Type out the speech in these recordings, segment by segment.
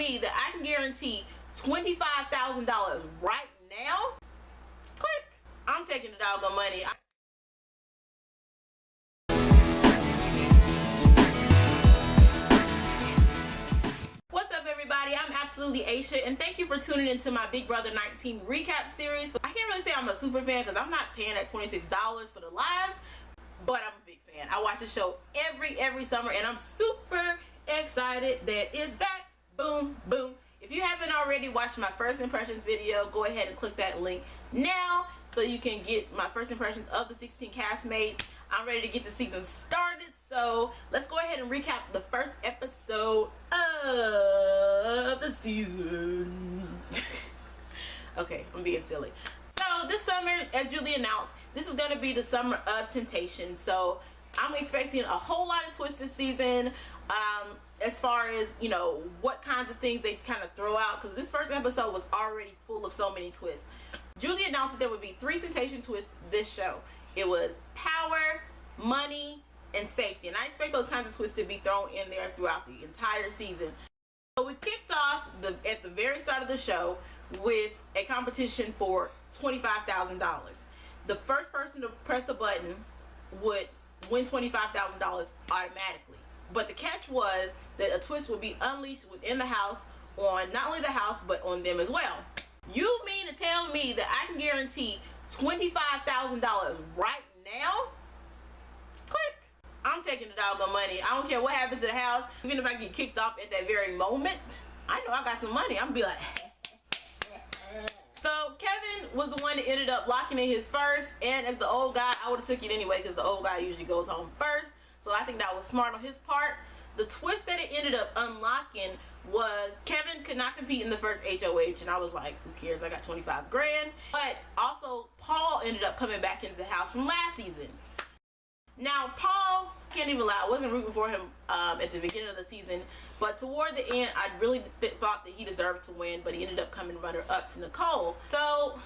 me that I can guarantee $25,000 right now, click. I'm taking the doggone money. What's up, everybody? I'm absolutely Aisha, and thank you for tuning into my Big Brother 19 recap series. I can't really say I'm a super fan because I'm not paying that $26 for the lives, but I'm a big fan. I watch the show every summer, and I'm super excited that it's back. Boom, boom. If you haven't already watched my first impressions video, go ahead and click that link now so you can get my first impressions of the 16 castmates. I'm ready to get the season started, so let's go ahead and recap the first episode of the season. Okay, I'm being silly. So this summer, as Julie announced, this is going to be the summer of temptation. So I'm expecting a whole lot of twists this season, as far as, you know, what kinds of things they kind of throw out, because this first episode was already full of so many twists. Julie announced that there would be 3 temptation twists this show. It was power, money, and safety, and I expect those kinds of twists to be thrown in there throughout the entire season. So we kicked off at the very start of the show with a competition for $25,000. The first person to press the button would win $25,000 automatically. But the catch was that a twist would be unleashed within the house on not only the house but on them as well. You mean to tell me that I can guarantee $25,000 right now? Click. I'm taking the doggone money. I don't care what happens to the house. Even if I get kicked off at that very moment, I know I got some money. I'm gonna be like. So Kevin was the one that ended up locking in his first, and as the old guy, I would have took it anyway because the old guy usually goes home first. So I think that was smart on his part. The twist that it ended up unlocking was Kevin could not compete in the first HOH, and I was like, who cares? I got 25 grand. But also Paul ended up coming back into the house from last season. Now Paul, can't even lie, I wasn't rooting for him at the beginning of the season, but toward the end I really thought that he deserved to win, but he ended up coming runner up to Nicole. So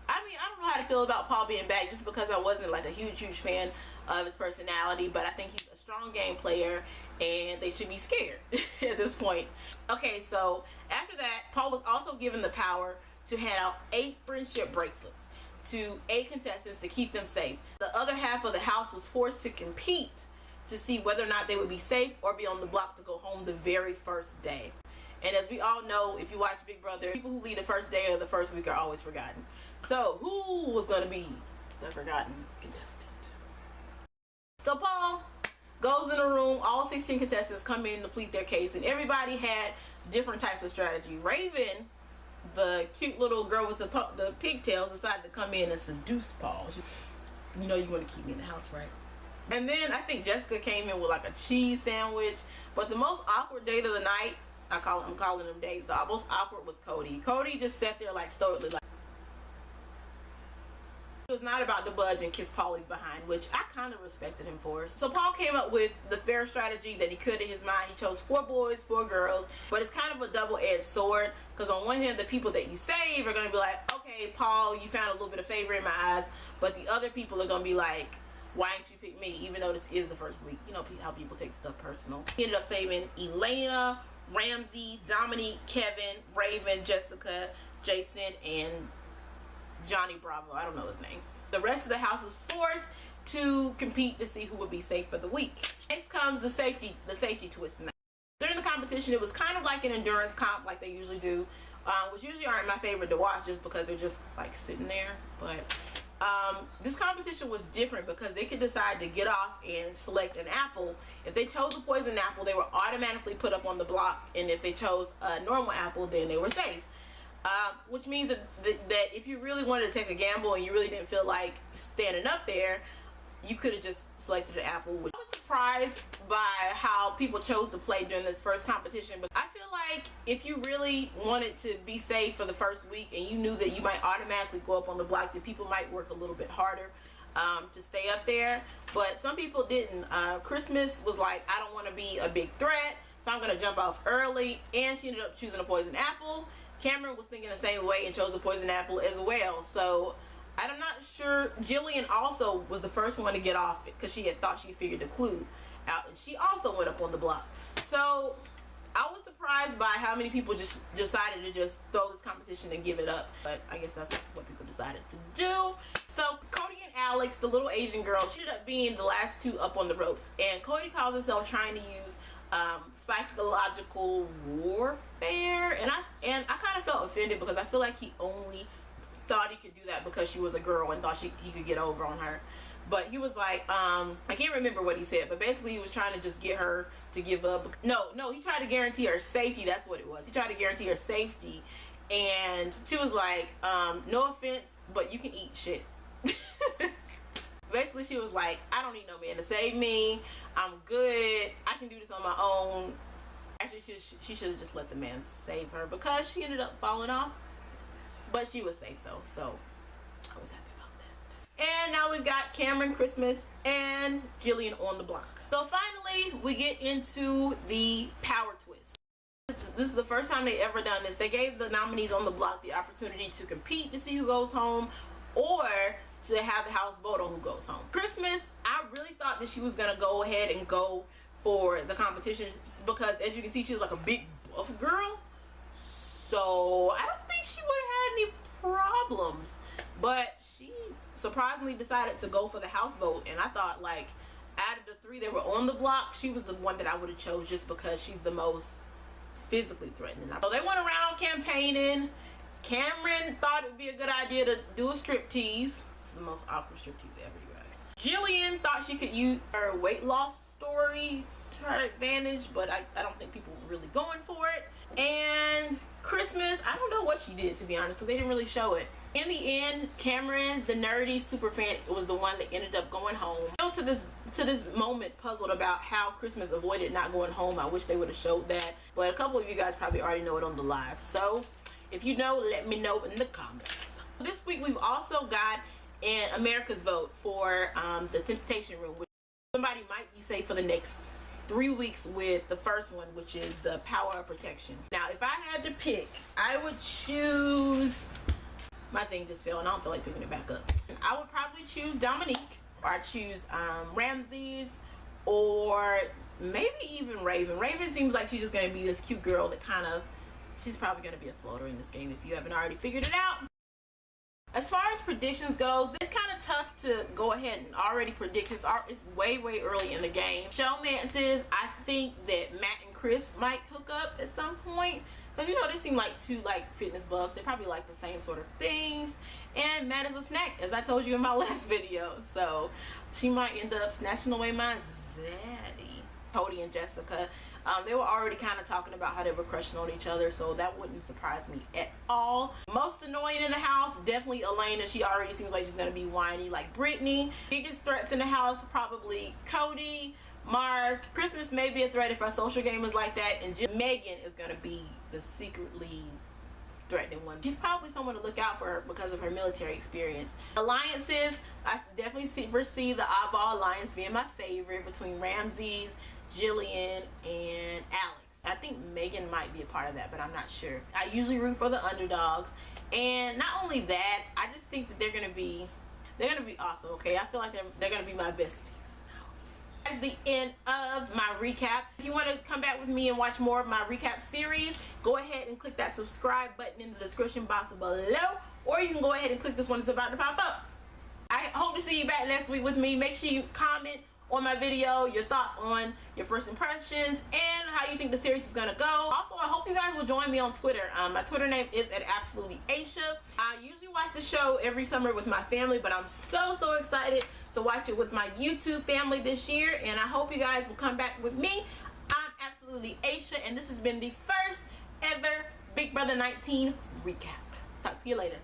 I mean, I don't know how to feel about Paul being back, just because I wasn't like a huge fan of his personality, but I think he's a strong game player and they should be scared at this point. Okay, so after that, Paul was also given the power to hand out 8 friendship bracelets to 8 contestants to keep them safe. The other half of the house was forced to compete to see whether or not they would be safe or be on the block to go home the very first day. And as we all know, if you watch Big Brother, people who leave the first day or the first week are always forgotten. So who was going to be the forgotten contestant? So Paul goes in a room, all 16 contestants come in to plead their case, and everybody had different types of strategy. Raven, the cute little girl with the pigtails, decided to come in and seduce Paul. You know you want to keep me in the house, right? And then I think Jessica came in with like a cheese sandwich. But the most awkward date of the night, I'm calling them days, the most awkward was Cody. Cody just sat there like stoically, like he was not about to budge and kiss Paulie's behind, which I kind of respected him for. So Paul came up with the fair strategy that he could in his mind. He chose 4 boys, 4 girls, but it's kind of a double-edged sword, because on one hand, the people that you save are going to be like, okay, Paul, you found a little bit of favor in my eyes, but the other people are going to be like, why didn't you pick me, even though this is the first week? You know how people take stuff personal. He ended up saving Elena, Ramsey, Dominique, Kevin, Raven, Jessica, Jason, and Johnny Bravo. I don't know his name. The rest of the house was forced to compete to see who would be safe for the week. Next comes the safety twist. During the competition, it was kind of like an endurance comp like they usually do, which usually aren't my favorite to watch just because they're just like sitting there. But this competition was different because they could decide to get off and select an apple. If they chose a poison apple, they were automatically put up on the block, and if they chose a normal apple, then they were safe. Which means that if you really wanted to take a gamble and you really didn't feel like standing up there, you could have just selected an apple. I was surprised by how people chose to play during this first competition, but I feel like if you really wanted to be safe for the first week and you knew that you might automatically go up on the block, that people might work a little bit harder to stay up there. But some people didn't. Christmas was like, I don't want to be a big threat, so I'm going to jump off early, and she ended up choosing a poison apple. Cameron was thinking the same way and chose the poison apple as well. So I'm not sure. Jillian also was the first one to get off because she had thought she figured the clue out, and she also went up on the block. So I was surprised surprised by how many people just decided to just throw this competition and give it up. But I guess that's what people decided to do. So Cody and Alex, the little Asian girl, she ended up being the last two up on the ropes. And Cody calls himself trying to use psychological warfare. And I kind of felt offended because I feel like he only thought he could do that because she was a girl and thought he could get over on her. But he was like, I can't remember what he said, but basically he was trying to just get her to give up. No, he tried to guarantee her safety. That's what it was. He tried to guarantee her safety. And she was like, no offense, but you can eat shit. Basically, she was like, I don't need no man to save me. I'm good. I can do this on my own. Actually, she should have just let the man save her because she ended up falling off. But she was safe, though, so I was happy. And now we've got Cameron, Christmas, and Jillian on the block. So finally, we get into the power twist. This is the first time they ever done this. They gave the nominees on the block the opportunity to compete to see who goes home or to have the house vote on who goes home. Christmas, I really thought that she was going to go ahead and go for the competition because, as you can see, she's like a big buff girl. So I don't think she would have had any problems. But she surprisingly decided to go for the house vote, and I thought, like, out of the three that were on the block, she was the one that I would have chose just because she's the most physically threatening. So they went around campaigning. Cameron thought it would be a good idea to do a striptease. It's the most awkward striptease ever, you guys. Jillian thought she could use her weight loss story to her advantage, but I don't think people were really going for it. And Christmas, I don't know what she did, to be honest, because they didn't really show it. In the end, Cameron, the nerdy super fan, was the one that ended up going home. Still to this moment puzzled about how Christmas avoided not going home. I wish they would have showed that, but a couple of you guys probably already know it on the live. So if you know, let me know in the comments. This week we've also got an America's vote for the Temptation Room, which somebody might be safe for the next 3 weeks with the first one, which is the Power of Protection. Now, if I had to pick, I would choose... My thing just fell and I don't feel like picking it back up. I would probably choose Dominique, or I'd choose Ramses, or maybe even Raven. Raven seems like she's just going to be this cute girl that she's probably going to be a floater in this game if you haven't already figured it out. As far as predictions goes, it's kind of tough to go ahead and already predict. It's way early in the game. Showmances, I think that Matt and Chris might hook up at some point. Because, you know, they seem like two, fitness buffs. They probably like the same sort of things. And Matt is a snack, as I told you in my last video. So, she might end up snatching away my zaddy. Cody and Jessica, they were already kind of talking about how they were crushing on each other. So, that wouldn't surprise me at all. Most annoying in the house, definitely Elena. She already seems like she's going to be whiny like Brittany. Biggest threats in the house, probably Cody, Mark. Christmas may be a threat if our social game is like that. And Megan is going to be the secretly threatening one. She's probably someone to look out for because of her military experience. Alliances, I definitely foresee the oddball alliance being my favorite between Ramses, Jillian, and Alex. I think Megan might be a part of that, but I'm not sure. I usually root for the underdogs. And not only that, I just think that they're gonna be awesome, okay? I feel like they're gonna be my besties. That's the end of my recap. If you want to come back with me and watch more of my recap series, go ahead and click that subscribe button in the description box below, or you can go ahead and click this one that's about to pop up. I hope to see you back next week with me. Make sure you comment on my video your thoughts on your first impressions and how you think the series is gonna go. Also, I hope you guys will join me on Twitter. My Twitter name is @AbsolutelyAisha. I usually watch the show every summer with my family, but I'm so excited to watch it with my YouTube family this year, and I hope you guys will come back with me. I'm Absolutely Aisha, and this has been the first ever Big Brother 19 recap. Talk to you later.